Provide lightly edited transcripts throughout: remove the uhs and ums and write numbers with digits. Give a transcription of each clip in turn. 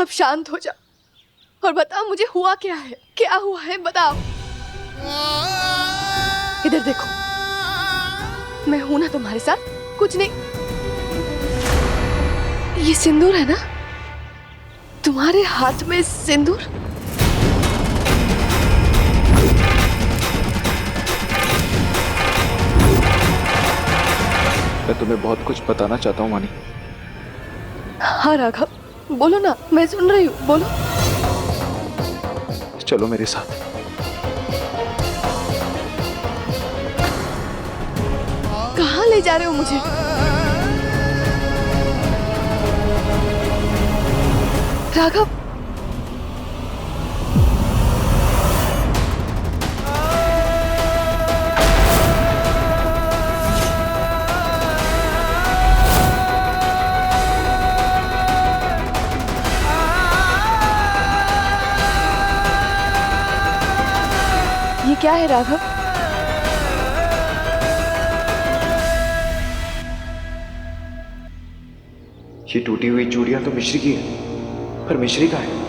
अब शांत हो जा और बताओ मुझे हुआ क्या है, क्या हुआ है बताओ। इधर देखो, मैं हूं ना तुम्हारे साथ, कुछ नहीं। ये सिंदूर है ना, तुम्हारे हाथ में सिंदूर। मैं तुम्हें बहुत कुछ बताना चाहता हूँ वानी। हाँ राघव, बोलो ना, मैं सुन रही हूँ, बोलो। चलो मेरे साथ। कहाँ ले जा रहे हो मुझे? राघव, ये क्या है राघव? ये टूटी हुई चूड़ियां तो मिश्री की है, पर मिश्री का है।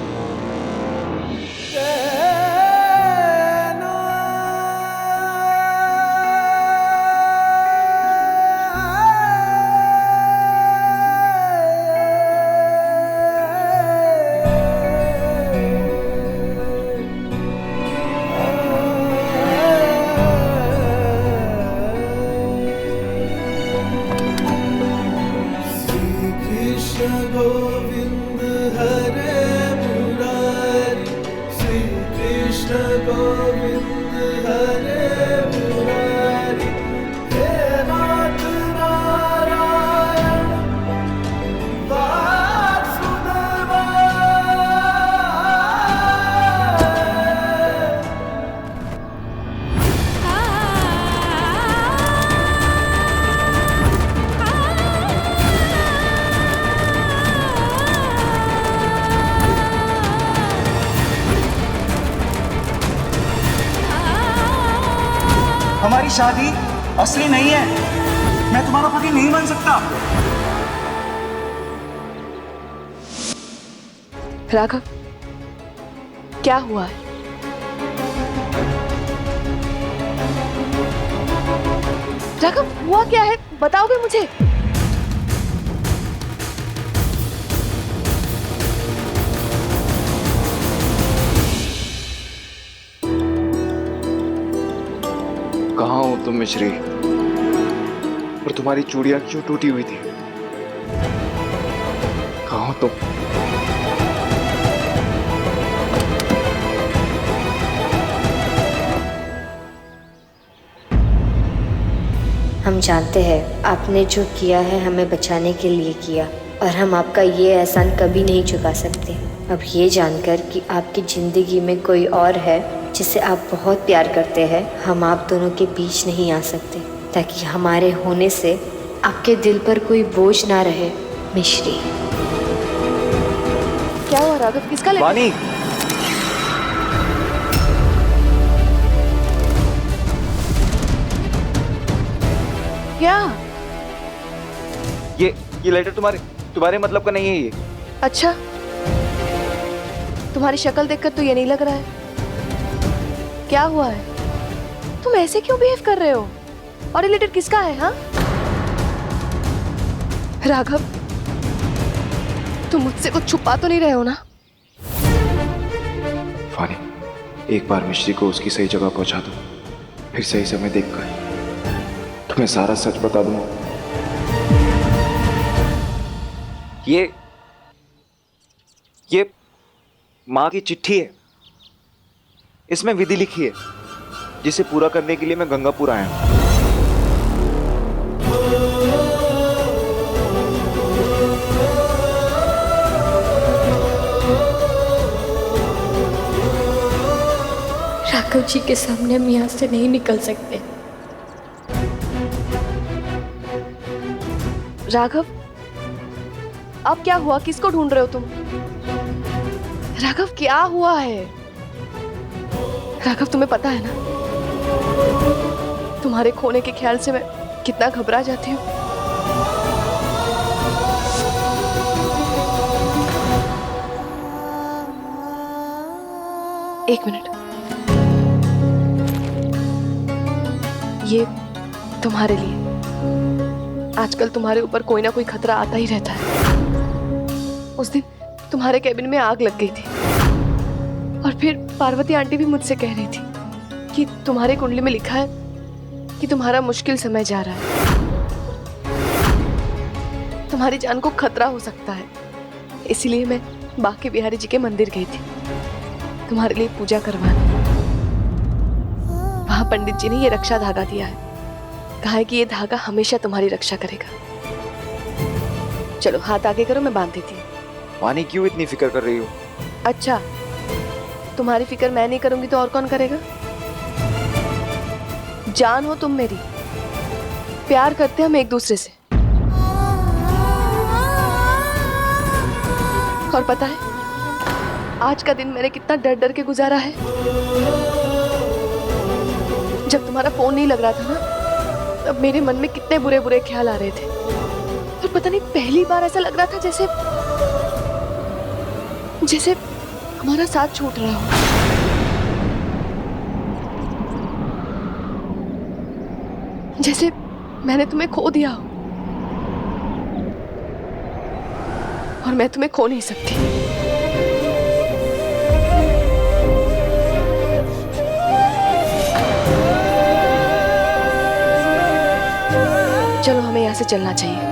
गोविंद हरे मुरारी, श्री कृष्ण गोविंद हरे मुरारी, हे नाथ नारायण वासुदेवा। हमारी शादी असली नहीं है। मैं तुम्हारा पति नहीं बन सकता। राघव, क्या हुआ है? राघव, हुआ क्या है, बताओगे मुझे? कहाँ हो तुम मिश्री? और तुम्हारी चूड़ियां क्यों टूटी हुई थी? कहाँ हो तुम? हम जानते हैं आपने जो किया है हमें बचाने के लिए किया, और हम आपका ये एहसान कभी नहीं चुका सकते। अब ये जानकर कि आपकी ज़िंदगी में कोई और है जिसे आप बहुत प्यार करते हैं, हम आप दोनों के बीच नहीं आ सकते, ताकि हमारे होने से आपके दिल पर कोई बोझ ना रहे। मिश्री। क्या हुआ राघव, किसका लेटर? वानी, क्या? ये लेटर तुम्हारे मतलब का नहीं है ये। अच्छा, तुम्हारी शक्ल देखकर तो ये नहीं लग रहा है। क्या हुआ है? तुम ऐसे क्यों बिहेव कर रहे हो? और ये लेटर किसका है? हाँ राघव, तुम मुझसे कुछ छुपा तो नहीं रहे हो ना? वानी, एक बार मिश्री को उसकी सही जगह पहुंचा दो, फिर सही समय देखकर तुम्हें सारा सच बता दूंगा। ये माँ की चिट्ठी है। इसमें विधि लिखी है, जिसे पूरा करने के लिए मैं गंगापुर आया हूं। राघव जी के सामने हम यहाँ से नहीं निकल सकते। राघव, अब क्या हुआ? किसको ढूंढ रहे हो तुम? राघव, क्या हुआ है? राघव, तुम्हें पता है ना, तुम्हारे खोने के ख्याल से मैं कितना घबरा जाती हूँ। एक मिनट, ये तुम्हारे लिए। आजकल तुम्हारे ऊपर कोई ना कोई खतरा आता ही रहता है। उस दिन तुम्हारे कैबिन में आग लग गई थी और फिर पार्वती आंटी भी मुझसे कह रही थी कि तुम्हारे कुंडली में लिखा है कि तुम्हारा मुश्किल समय जा रहा है, तुम्हारी जान को खतरा हो सकता है। इसलिए मैं बांके बिहारी जी के मंदिर गई थी तुम्हारे लिए पूजा करवाने। वहां पंडित जी ने ये रक्षा धागा दिया है, कहा है कि ये धागा हमेशा तुम्हारी रक्षा करेगा। चलो हाथ आगे करो, मैं बांध देती हूँ। वानी क्यों इतनी फिक्र कर रही हो? अच्छा, तुम्हारी फिक्र मैं नहीं करूंगी तो और कौन करेगा? जान हो तुम मेरी, प्यार करते हम एक दूसरे से। और पता है आज का दिन मैंने कितना डर डर के गुजारा है। जब तुम्हारा फोन नहीं लग रहा था ना, तब मेरे मन में कितने बुरे बुरे ख्याल आ रहे थे। और पता नहीं पहली बार ऐसा लग रहा था जैसे जैसे हमारा साथ छूट रहा हो। जैसे मैंने तुम्हें खो दिया हो और मैं तुम्हें खो नहीं सकती। चलो हमें यहाँ से चलना चाहिए।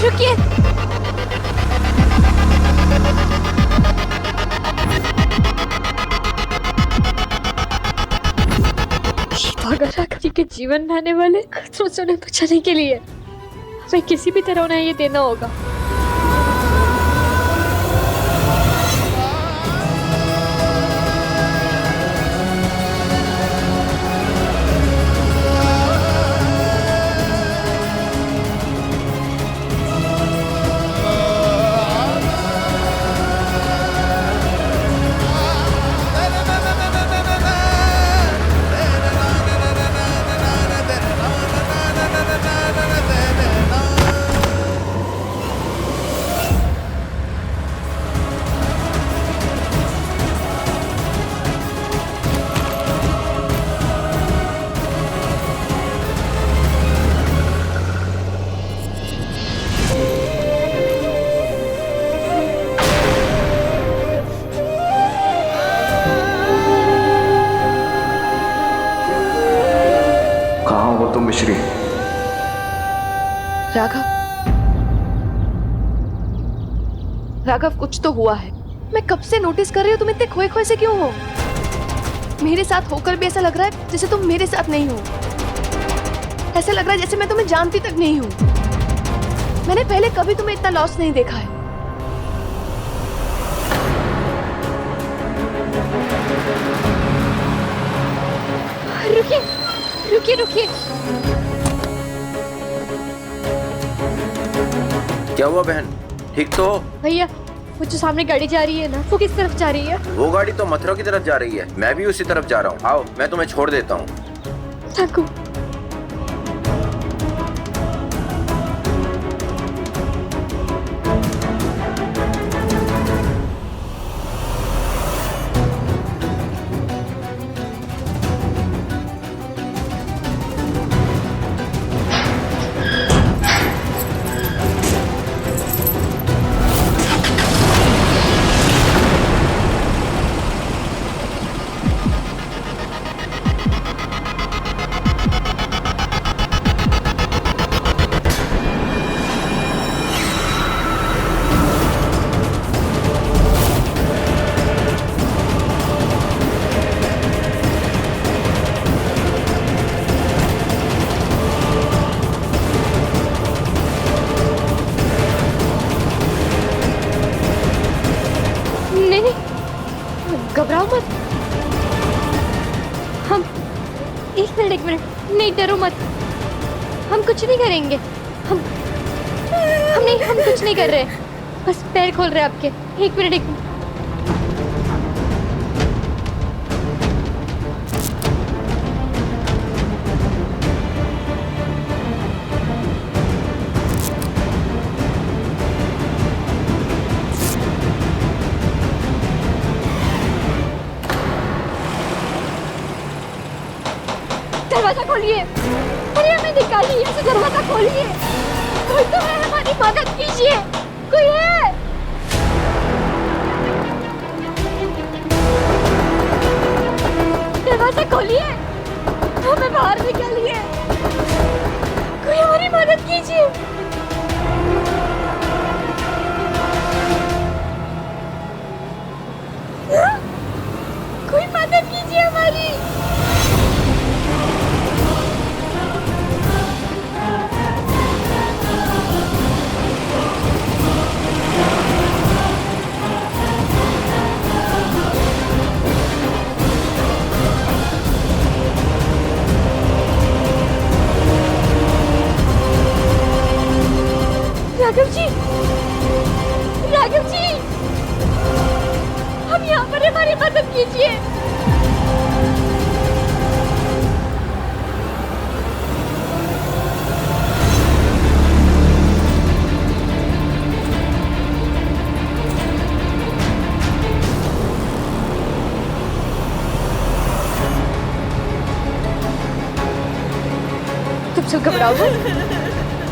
रुकिए, किसी के जीवन में आने वाले खतरों से उन्हें बचाने के लिए हमें किसी भी तरह उन्हें ये देना होगा। मिश्री। राघव, कुछ तो हुआ है। मैं कब से नोटिस कर रही हूँ, तुम इतने खोए खोए से क्यों हो? मेरे साथ होकर भी ऐसा लग रहा है जैसे तुम मेरे साथ नहीं हो। ऐसा लग रहा है जैसे मैं तुम्हें जानती तक नहीं हूँ। मैंने पहले कभी तुम्हें इतना लॉस नहीं देखा है। रुकिए रुकिए रुकिए। क्या हुआ बहन, ठीक तो हो? भैया, वो जो सामने गाड़ी जा रही है ना, वो किस तरफ जा रही है? वो गाड़ी तो मथुरा की तरफ जा रही है, मैं भी उसी तरफ जा रहा हूँ। आओ, मैं तुम्हें छोड़ देता हूँ। थैंक घबराओ मत। नहीं डरो मत, हम कुछ नहीं करेंगे। हम कुछ नहीं कर रहे, बस पैर खोल रहे हैं आपके। एक मिनट। दरवाजा खोलिए, अरे हमें निकालिए यहाँ से, दरवाजा खोलिए। कोई तो है, हमारी मदद कीजिए, कोई है। दरवाजा खोलिए, हमें बाहर निकालिए, कोई हमारी मदद कीजिए। कोई मदद कीजिए हमारी। राघव जी, राघव जी, हम यहाँ पर, हमारी मदद कीजिए। तुम सब घबराओ मत,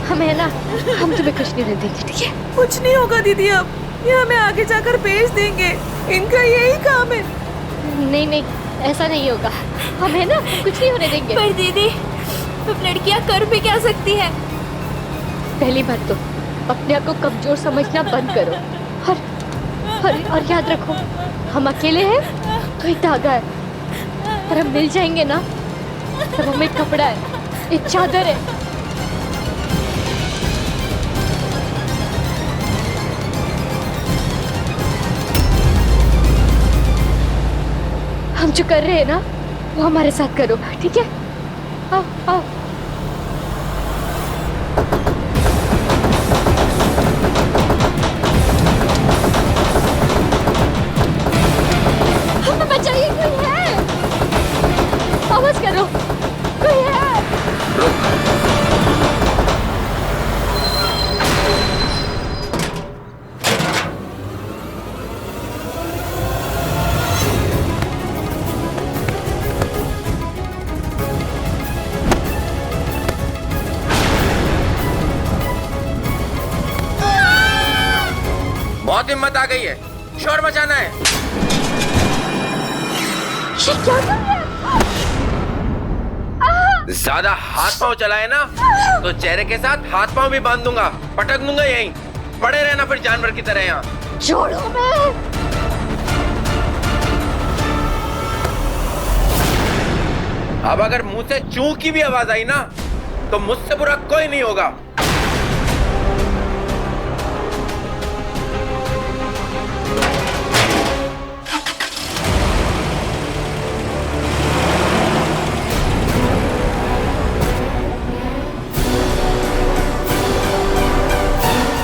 हम है ना, हम तुम्हें कुछ नहीं देंगे, ठीक है? कुछ नहीं होगा दीदी, अब ये हमें आगे जाकर भेज देंगे, इनका यही काम है। नहीं नहीं, ऐसा नहीं होगा, हम है ना, कुछ नहीं होने देंगे। पर दीदी, अब लड़कियां कर भी क्या सकती हैं? पहली बात तो अपने आप को कमजोर समझना बंद करो, और याद रखो, हम अकेले हैं तो एक धागा है, पर हम मिल जाएंगे ना, तब हमें एक कपड़ा है, एक चादर है। हम जो कर रहे हैं ना, वो हमारे साथ करो, ठीक है? आओ आओ। हमें बचाइए, कोई है? आवाज करो, कोई है? बहुत हिम्मत आ गई है, शोर मचाना है। ये क्या कर रहे हैं? ज्यादा हाथ पांव चलाए ना तो चेहरे के साथ हाथ पांव भी बांध दूंगा, पटक दूंगा यहीं। पड़े रहना फिर जानवर की तरह यहाँ। छोड़ो मैं। अब अगर मुंह से चू की भी आवाज आई ना तो मुझसे बुरा कोई नहीं होगा।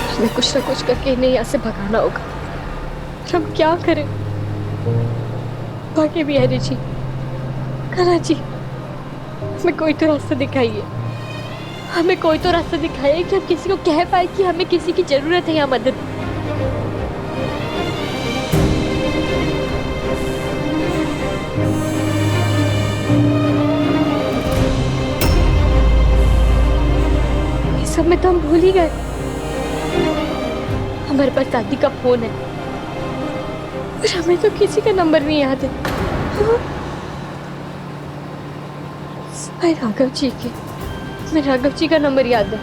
हमें कुछ ना कुछ करके इन्हें यहाँ से भगाना होगा। हम क्या करें? भाग्य भी है जी, कला जी, हमें कोई तो रास्ता दिखाइए, हमें कोई तो रास्ता दिखाइए कि हम किसी को कह पाए कि हमें किसी की जरूरत है यहाँ मदद। ये सब में तो हम भूल ही गए। हमारे पास दादी का फोन है, पर हमें तो किसी का नंबर नहीं याद है। राघव जी के, मैं राघव जी का नंबर याद है।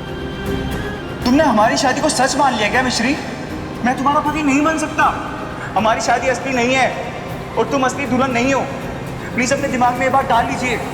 तुमने हमारी शादी को सच मान लिया क्या मिश्री? मैं तुम्हारा पति नहीं बन सकता। हमारी शादी असली नहीं है और तुम असली दुल्हन नहीं हो। प्लीज अपने दिमाग में ये बात डाल लीजिए।